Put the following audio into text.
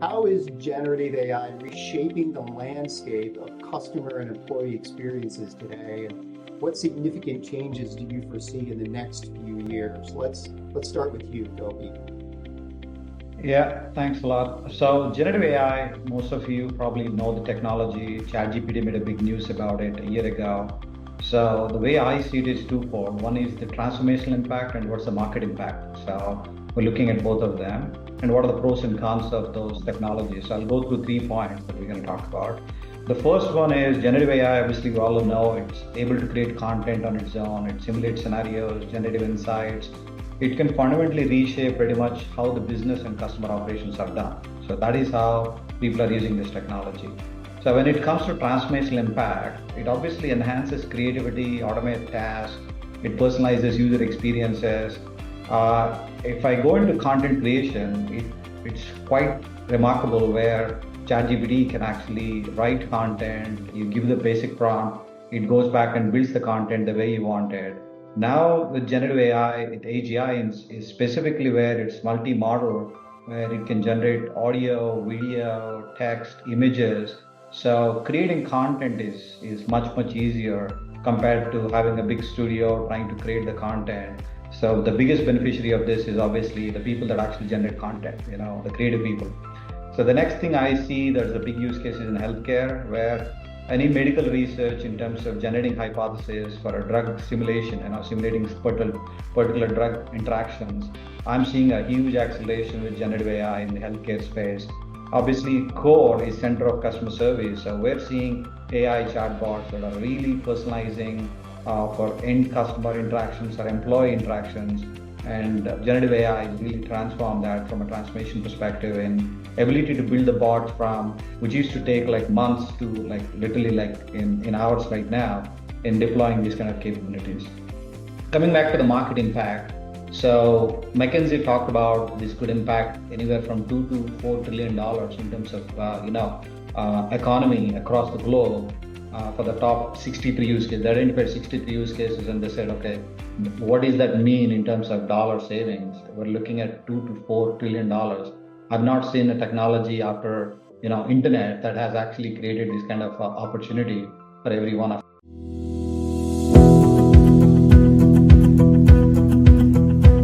How is generative AI reshaping the landscape of customer and employee experiences today? And what significant changes do you foresee in the next few years? Let's start with you, Gopi. Yeah, thanks a lot. So generative AI, most of you probably know the technology. ChatGPT made a big news about it a year ago. So the way I see it is twofold. One is the transformational impact and what's the market impact. So we're looking at both of them and what are the pros and cons of those technologies. So I'll go through 3 points that we're going to talk about. The first one is generative AI. Obviously, we all know it's able to create content on its own. It simulates scenarios, generative insights. It can fundamentally reshape pretty much how the business and customer operations are done. So that is how people are using this technology. So when it comes to transformational impact, it obviously enhances creativity, automates tasks, it personalizes user experiences. If I go into content creation, it's quite remarkable where ChatGPT can actually write content. You give the basic prompt, it goes back and builds the content the way you want it. Now with generative AI, with AGI is specifically where it's multi-modal, where it can generate audio, video, text, images. So creating content is much easier compared to having a big studio trying to create the content. So the biggest beneficiary of this is obviously the people that actually generate content, the creative people. So the next thing I see, there's a big use cases in healthcare where any medical research in terms of generating hypotheses for a drug simulation and simulating particular drug interactions. I'm seeing a huge acceleration with generative AI in the healthcare space. Obviously, core is center of customer service. So we're seeing AI chatbots that are really personalizing for end customer interactions or employee interactions. And generative AI has really transformed that from a transformation perspective and ability to build the bots from which used to take like months to like literally like in hours right now in deploying these kind of capabilities. Coming back to the market impact, so McKinsey talked about this could impact anywhere from $2 to $4 trillion in terms of economy across the globe for the top 63 use cases. They identified 63 use cases and they said, okay, what does that mean in terms of dollar savings? We're looking at $2 to $4 trillion. I've not seen a technology after internet that has actually created this kind of opportunity for every one of